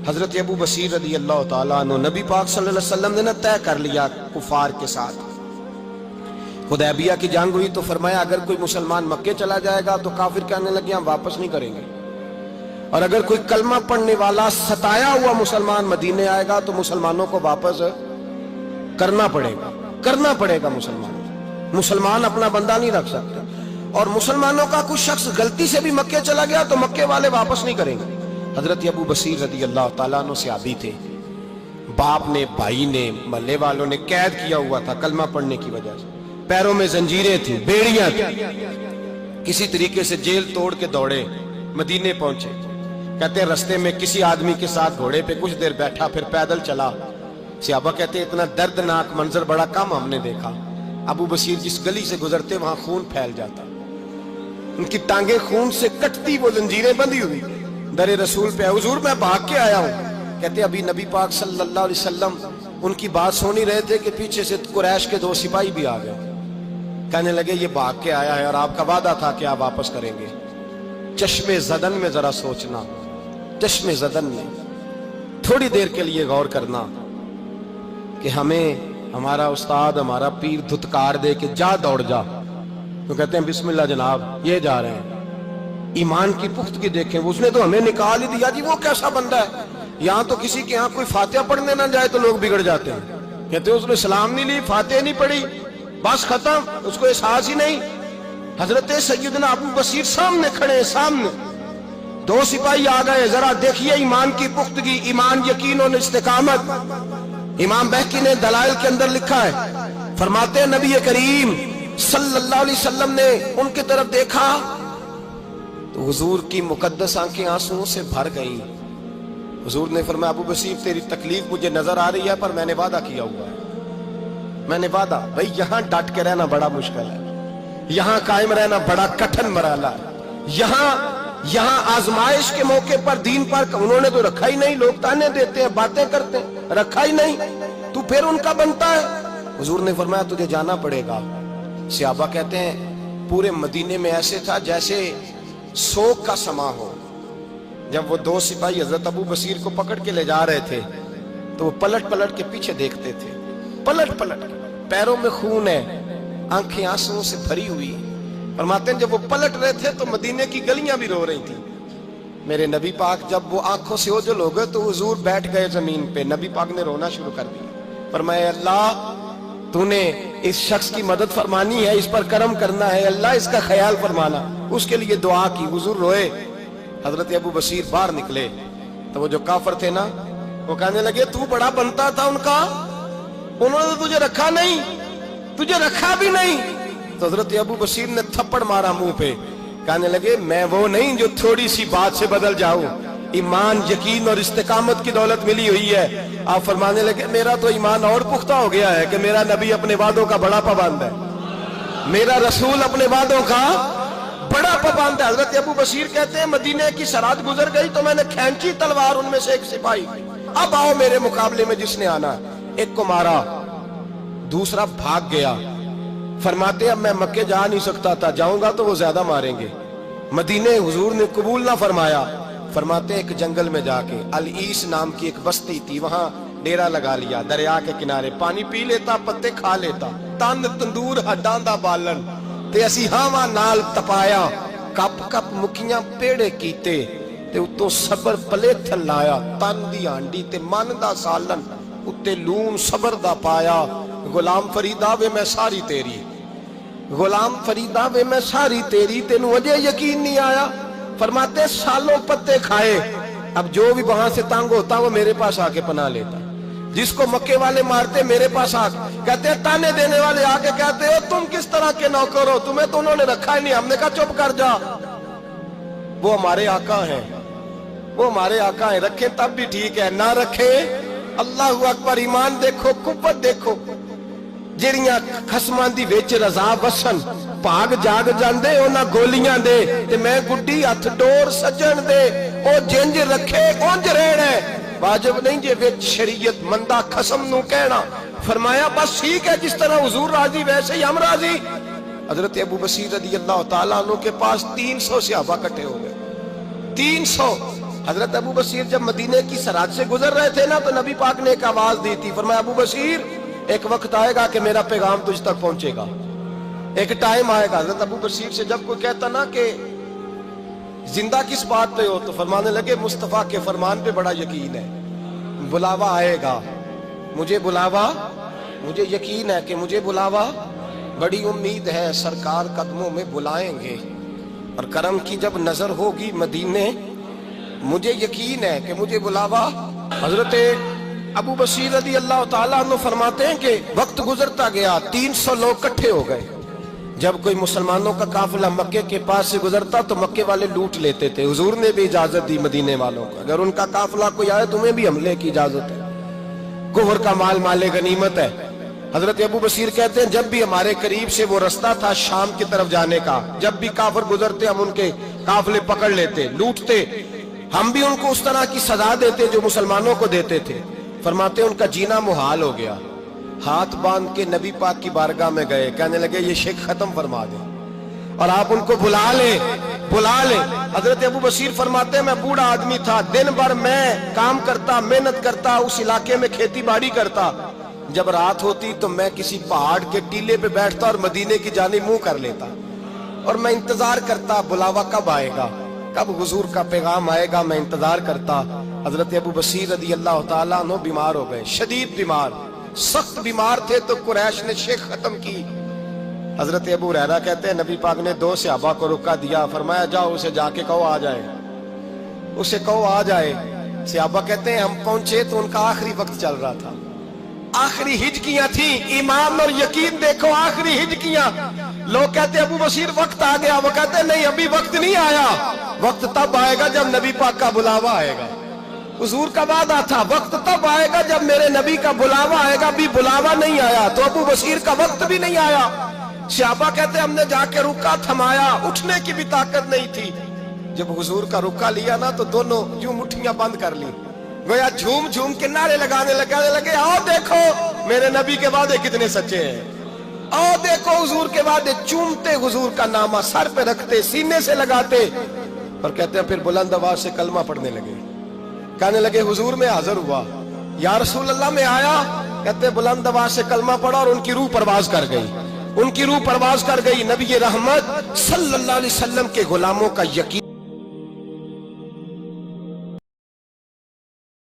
حضرت ابو بصیر رضی اللہ تعالیٰ عنہ نبی پاک صلی اللہ علیہ وسلم نے طے کر لیا کفار کے ساتھ. حدیبیہ کی جنگ ہوئی تو فرمایا اگر کوئی مسلمان مکے چلا جائے گا تو کافر کہنے لگے ہم واپس نہیں کریں گے، اور اگر کوئی کلمہ پڑھنے والا ستایا ہوا مسلمان مدینے آئے گا تو مسلمانوں کو واپس کرنا پڑے گا. مسلمان اپنا بندہ نہیں رکھ سکتے، اور مسلمانوں کا کوئی شخص غلطی سے بھی مکے چلا گیا تو مکے والے واپس نہیں کریں گے. حضرت ابو بصیر رضی اللہ تعالیٰ عنہ صحابی تھے، باپ نے بھائی نے محلے والوں نے قید کیا ہوا تھا کلمہ پڑھنے کی وجہ سے، پیروں میں زنجیریں تھیں، بیڑیاں تھیں، کسی طریقے سے جیل توڑ کے دوڑے مدینے پہنچے. کہتے ہیں رستے میں کسی آدمی کے ساتھ گھوڑے پہ کچھ دیر بیٹھا پھر پیدل چلا. صحابہ کہتے ہیں اتنا دردناک منظر بڑا کم ہم نے دیکھا. ابو بصیر جس گلی سے گزرتے وہاں خون پھیل جاتا، ان کی ٹانگیں خون سے کٹتی، وہ زنجیریں بندھی ہوئی. در رسول پہ حضور میں بھاگ کے آیا ہوں. کہتے ابھی نبی پاک صلی اللہ علیہ وسلم ان کی بات سن ہی رہے تھے کہ پیچھے سے قریش کے 2 سپاہی بھی آ گئے. کہنے لگے یہ بھاگ کے آیا ہے اور آپ کا وعدہ تھا کہ آپ واپس کریں گے. چشم زدن میں ذرا سوچنا، چشم زدن میں تھوڑی دیر کے لیے غور کرنا کہ ہمیں ہمارا استاد ہمارا پیر دھتکار دے کہ جا دوڑ جا، تو کہتے ہیں بسم اللہ جناب یہ جا رہے ہیں. ایمان کی پختگی دیکھیں، اس نے تو ہمیں نکال ہی دیا جی. وہ کیسا بندہ ہے، یہاں تو کسی کے یہاں کوئی فاتحہ پڑھنے نہ جائے تو لوگ بگڑ جاتے ہیں. کہتے ہیں اس نے سلام نہیں لی، فاتحہ نہیں پڑھی، بس ختم، اس کو احساس ہی نہیں. حضرت سیدنا ابو بصیر سامنے کھڑے، سامنے 2 سپاہی آ گئے. ذرا دیکھیے ایمان کی پختگی، ایمان، یقین اور استقامت. امام بہقی نے دلائل کے اندر لکھا ہے، فرماتے ہیں نبی کریم صلی اللہ علیہ وسلم نے ان کی طرف دیکھا تو حضور کی مقدس آنکھیں آنسوؤں سے بھر گئیں. حضور نے فرمایا ابو بصیر تیری تکلیف مجھے نظر آ رہی ہے پر میں نے وعدہ کیا ہوا ہے. میں نے وعدہ، بھئی یہاں ڈٹ کے رہنا بڑا مشکل ہے، یہاں قائم رہنا بڑا کٹھن مرحلہ ہے. یہاں آزمائش کے موقع پر دین پر انہوں نے تو رکھا ہی نہیں. لوگ تانے دیتے ہیں، باتیں کرتے ہیں، رکھا ہی نہیں، تو پھر ان کا بنتا ہے. حضور نے فرمایا تجھے جانا پڑے گا. صحابہ کہتے ہیں پورے مدینے میں ایسے تھا جیسے سوگ کا سما ہو. جب وہ 2 سپاہی حضرت ابو بصیر کو پکڑ کے لے جا رہے تھے تو وہ پلٹ پلٹ کے پیچھے دیکھتے تھے، پلٹ پلٹ کے، پیروں میں خون ہے، آنکھیں آنسوؤں سے بھری ہوئی. فرماتے ہیں جب وہ پلٹ رہے تھے تو مدینے کی گلیاں بھی رو رہی تھیں. میرے نبی پاک جب وہ آنکھوں سے اوجھل ہو گئے تو حضور بیٹھ گئے زمین پہ. نبی پاک نے رونا شروع کر دیا. فرمایا اللہ تو نے اس شخص کی مدد فرمانی ہے، اس پر کرم کرنا ہے، اللہ اس کا خیال فرمانا. اس کے لیے دعا کی، حضور روئے. حضرت ابو بصیر باہر نکلے تو وہ جو کافر تھے نا وہ کہنے لگے تو بڑا بنتا تھا ان کا، انہوں نے تجھے رکھا نہیں، تجھے رکھا بھی نہیں. تو حضرت ابو بصیر نے تھپڑ مارا منہ پہ. کہنے لگے میں وہ نہیں جو تھوڑی سی بات سے بدل جاؤں. ایمان، یقین اور استقامت کی دولت ملی ہوئی ہے. آپ فرمانے لگے میرا تو ایمان اور پختہ ہو گیا ہے کہ میرا نبی اپنے وعدوں کا بڑا پابند ہے، میرا رسول اپنے وعدوں کا بڑا پابند ہے. حضرت ابو بصیر کہتے ہیں مدینے کی سرحد گزر گئی تو میں نے کھینچی تلوار، ان میں سے ایک سپاہی اب آؤ میرے مقابلے میں جس نے آنا. ایک کو مارا، دوسرا بھاگ گیا. فرماتے اب میں مکے جا نہیں سکتا تھا، جاؤں گا تو وہ زیادہ ماریں گے. مدینے حضور نے قبول نہ فرمایا. فرماتے ایک جنگل میں جا کے العیس نام کی ایک بستی تھی، وہاں ڈیرا لگا لیا. دریا کے کنارے پانی پی لیتا، پتے کھا لیتا. تن تندور ہڈاں دا بالن تے اسی ہاواں نال تپایا. کپ کپ مکھیاں پیڑے کیتے تے اتوں صبر پلیتھن لایا. تن دی ہانڈی تے من دا سالن اتے لون صبر دا پایا. غلام فریدا وے میں ساری تیری، غلام فریدا وے میں ساری تیری، تینوں اجے یقین نہیں آیا. فرماتے سالوں پتے کھائے، اب جو بھی وہاں سے تنگ ہوتا وہ میرے پاس آ کے پناہ لیتا. جس کو مکے والے مارتے میرے پاس آ کہتے ہیں، تانے دینے والے آ کے کہتے ہو تم کس طرح کے نوکر ہو، تمہیں تو انہوں نے رکھا ہی نہیں. ہم نے کہا چپ کر جا، وہ ہمارے آقا ہیں، وہ ہمارے آقا ہیں. رکھیں تب بھی ٹھیک ہے، نہ رکھیں اللہ اکبر. ایمان دیکھو، قوت دیکھو. جڑیاں خصماں دی وچ رضا وسن بھاگ جاگ جاندے انہاں گولیاں دے تے میں گڈی ہتھ ڈور سجن دے. او جنج رکھے اونج رہنا ہے، واجب نہیں جے وچ شریعت مندہ خصم نو کہنا. فرمایا بس ٹھیک ہے، جس طرح حضور راضی ویسے ہی ہم راضی. حضرت ابو بصیر رضی اللہ تعالیٰ عنہ کے پاس 300 صحابہ کٹھے ہو گئے. 300 حضرت ابو بصیر جب مدینے کی سرحد سے گزر رہے تھے نا تو نبی پاک نے ایک آواز دی تھی، فرمایا ابو بصیر ایک وقت آئے گا کہ میرا پیغام تجھ تک پہنچے گا، ایک ٹائم آئے گا۔ حضرت ابو بصیر سے جب کوئی کہتا نا کہ زندہ کس بات پہ ہو تو فرمانے لگے مصطفیٰ کے فرمان پہ بڑا یقین ہے، بلاوا آئے گا، مجھے بلاوا، مجھے یقین ہے کہ مجھے بلاوا، بڑی امید ہے سرکار قدموں میں بلائیں گے، اور کرم کی جب نظر ہوگی مدینے، مجھے یقین ہے کہ مجھے بلاوا۔ حضرت ابو بصیر رضی اللہ تعالیٰ عنہ فرماتے ہیں کہ وقت گزرتا گیا، 300 لوگ کٹھے ہو گئے۔ جب کوئی مسلمانوں کا قافلہ مکے کے پاس سے گزرتا تو مکے والے لوٹ لیتے تھے۔ حضور نے بھی اجازت دی مدینے والوں کو، اگر ان کا قافلہ کوئی آئے تمہیں بھی حملے کی اجازت ہے، کفر کا مال مال غنیمت ہے۔ حضرت ابو بصیر کہتے ہیں جب بھی ہمارے قریب سے وہ رستہ تھا شام کی طرف جانے کا، جب بھی کافر گزرتے ہم ان کے قافلے پکڑ لیتے، لوٹتے، ہم بھی ان کو اس طرح کی سزا دیتے جو مسلمانوں کو دیتے تھے۔ فرماتے ہیں ان کا جینا محال ہو گیا، ہاتھ باندھ کے نبی پاک کی بارگاہ میں گئے، کہنے لگے یہ شرک ختم فرما دیں اور آپ ان کو بلا لیں، بلا لیں۔ حضرت ابو بصیر فرماتے ہیں میں بوڑھا آدمی تھا، دن بھر میں کام کرتا، محنت کرتا، اس علاقے میں کھیتی باڑی کرتا، جب رات ہوتی تو میں کسی پہاڑ کے ٹیلے پہ بیٹھتا اور مدینے کی جانب منہ کر لیتا، اور میں انتظار کرتا بلاوا کب آئے گا، کب حضور کا پیغام آئے گا، میں انتظار کرتا۔ حضرت ابو بصیر رضی اللہ تعالیٰ عنہ بیمار ہو گئے، شدید بیمار، سخت بیمار تھے، تو قریش نے شیخ ختم کی۔ حضرت ابو ہریرہ کہتے ہیں نبی پاک نے 2 صحابہ کو رکا دیا، فرمایا جاؤ اسے جا کے کہو آ جائے، اسے کہو آ جائے۔ صحابہ کہتے ہیں ہم پہنچے تو ان کا آخری وقت چل رہا تھا، آخری ہجکیاں تھیں، ایمان اور یقین دیکھو، آخری ہجکیاں۔ لوگ کہتے ابو بصیر وقت آ گیا، وہ کہتے نہیں ابھی وقت نہیں آیا، وقت تب آئے گا جب نبی پاک کا بلاوا آئے گا۔ حضور کا وعدہ تھا وقت تب آئے گا جب میرے نبی کا بلاوا آئے گا، ابھی بلاوا نہیں آیا، تو ابو بصیر کا وقت بھی نہیں آیا۔ صحابہ کہتے ہم نے جا کے رکا تھمایا، اٹھنے کی بھی طاقت نہیں تھی۔ جب حضور کا رکا لیا نا تو دونوں یوں مٹھیاں بند کر لی، گویا جھوم جھوم کے نعرے لگانے لگے آؤ دیکھو میرے نبی کے وعدے کتنے سچے ہیں، آؤ دیکھو حضور کے وعدے، چومتے حضور کا نامہ، سر پہ رکھتے، سینے سے لگاتے، اور کہتے ہیں پھر بلند آواز سے کلمہ پڑھنے لگے، کہنے لگے حضور میں حاضر ہوا، یا رسول اللہ میں آیا، کہتے بلند آواز سے کلمہ پڑھا اور ان کی روح پرواز کر گئی، ان کی روح پرواز کر گئی۔ نبی رحمت صلی اللہ علیہ وسلم کے غلاموں کا یقین